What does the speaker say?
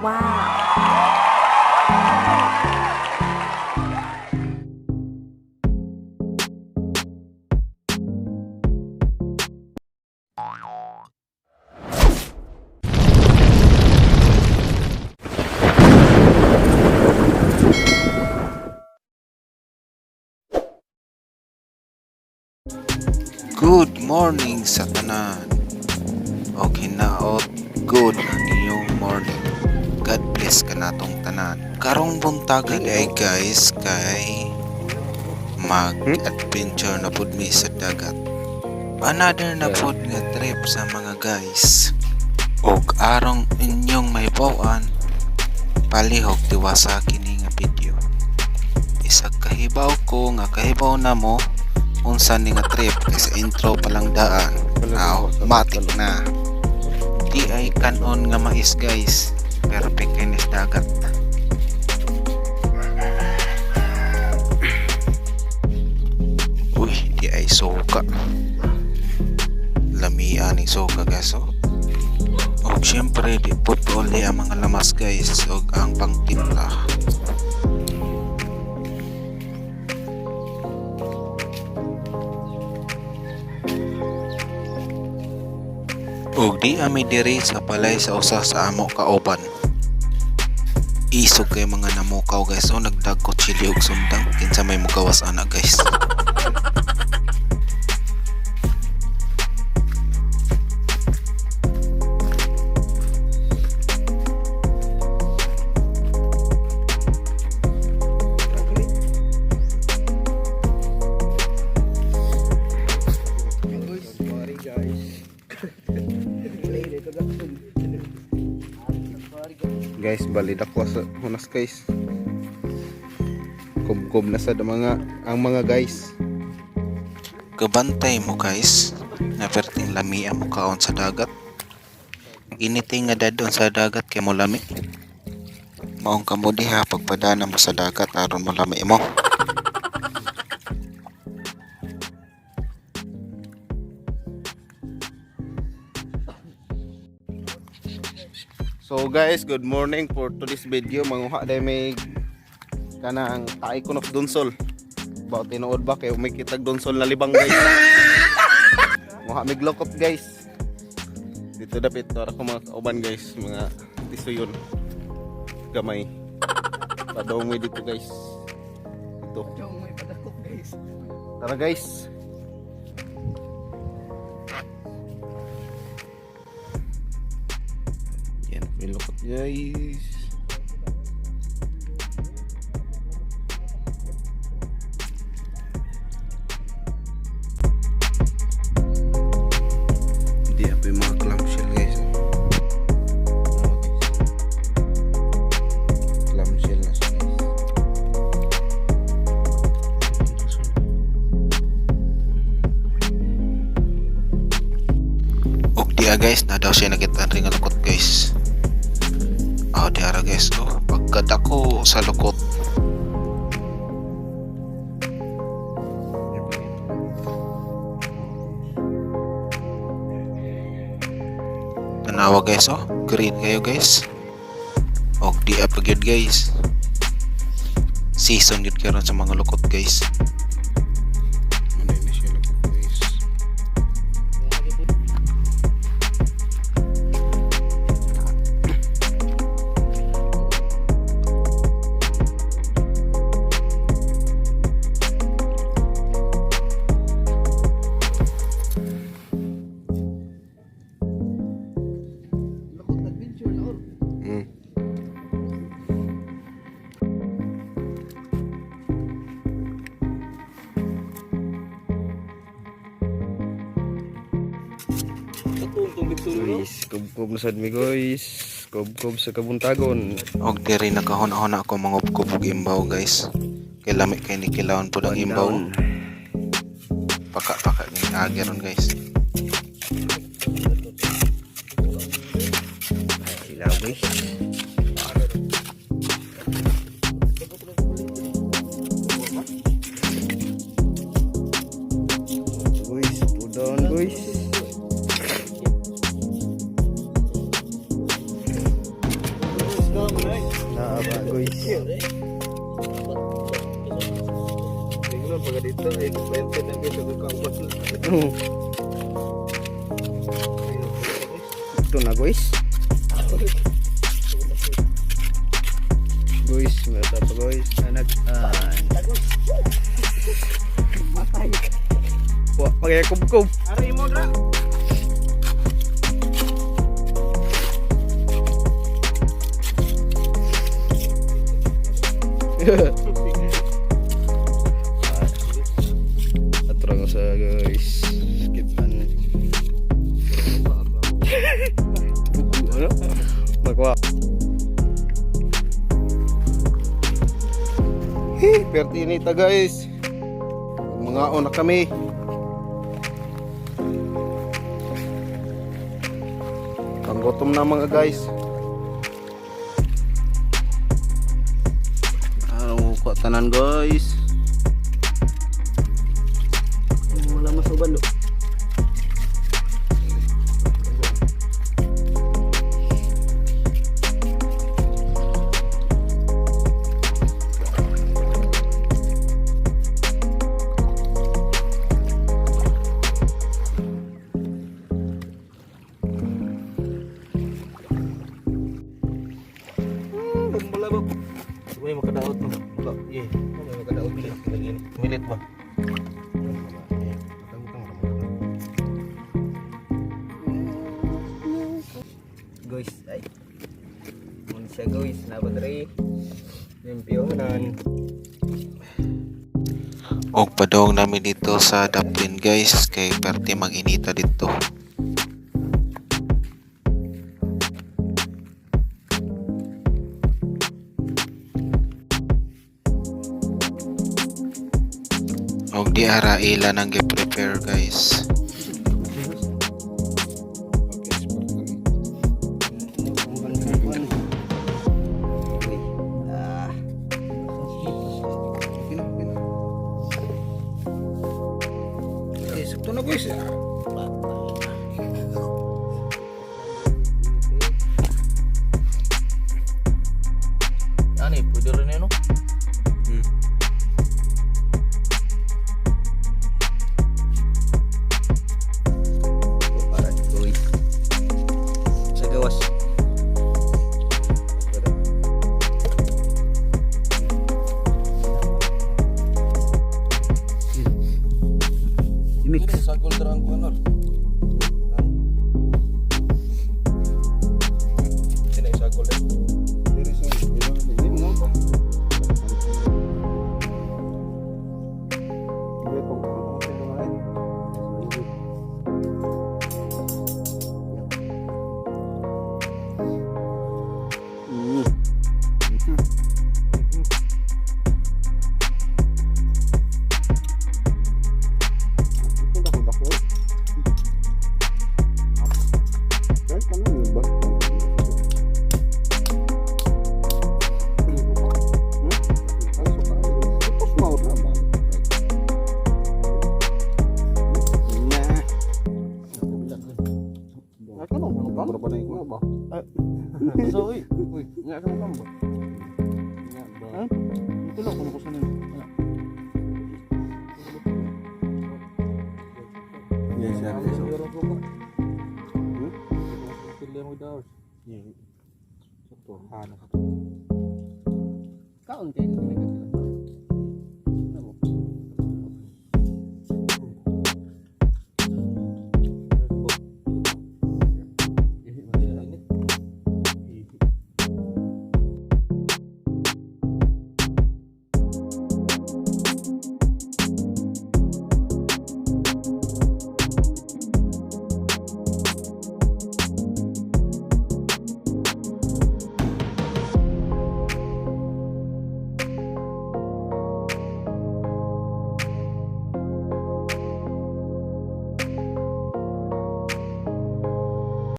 Wow! Good morning sa tanan. Okay hinaot good ang inyong morning. God bless ka natong tanan. Karong buntaga ay guys kay mag-adventure na pud mi sa dagat. Another na pud nga trip sa mga guys. Og arong inyong may bawaan palihog tiwasa kini nga video. Isa kahibaw ko nga kahibaw na mo unsa ni nga trip kasi intro pa lang daan. Matik na. Di ay kanon nga mais guys. Perfect kinis dagat. Uy, di ay suka. Lamian ni suka guys oh. Og syempre di pud uli ang mga lamas guys og ang pangtimpla. Og di ami diri sa palay sa usa sa amo kauban. Isog kay mga namukaw guys o nagdagkot chili og sundang kinsa may mugawas ana guys. Guys, bali dakwa sa hunas guys. Kob na sa ang mga guys. Kabantay mo guys. Na perting lami mo kaon sa dagat. Initing nga dadon sa dagat kay mo lami. Maong kamo diha pagpadana mo sa dagat aron mo lami mo. So guys, good morning for today's video. Manguha day may kanang taikon of donsol. About tinuod ba kay may kitag donsol na libang guys. Manguha mig lokop guys. Dito dapit to ako mga kauban guys, mga tisuyon. Gamay. Padong mo dito guys. Ito. May padakop guys. Tara guys. Lokot guys. Hindi apa yung mga clamshell guys. Clamshell na siya guys. Og diya guys na daw siya nakita ring lukot guys. Oh, diara guys, oh, pagkadako sa lukot. Tanawa guys, oh, green kayo guys. Og di apagid guys. Season yun karon sa mga lukot guys. Guys, kob na sad mi guys. Kob sa kabuntagon. Og diri nakahon-hon ako mangupkob og imbaw guys. Kay lami kay ni kilawon pud ang imbaw. Paka ni ageron guys. Ilaw guys. Guys, pudon guys. Naba guys. Tingnan pag dito ay kwento na dito ko kawas. Ito na guys. Guys, mata pa guys. Anak. Wah, pakai kub-kub. Ari mo dra. Atrang sa guys. Skipan. Buku ano? Magwa. Pertinita guys. Mangaon na kami. Panggutom na mga guys. Ano ko tanan guys. Wala masubalo. May makadaot mo. Wala, eh. May makadaot din lagi ni. Milit ba? Guys, ay. Mun siya guys, nabadre. Limpyonan. Og padong namin dito sa Daplin guys kay perti mag-inita dito. Og di ara ila nang gi-prepare guys. Sakto na guys. Ani, pwede rin yan, no? Para guys. Sa gawas. Mix. Sagol terang ko, no? Sini sagol deh. Diri sa ini mo ba? Berapa naik gua ba? So, uy, nga ka mo ba? Nga ba? Ito lang kung kusan yun. Yes, sir. Yes, sir. Pilih mo daw. Ito, hanap. Kaon kayo.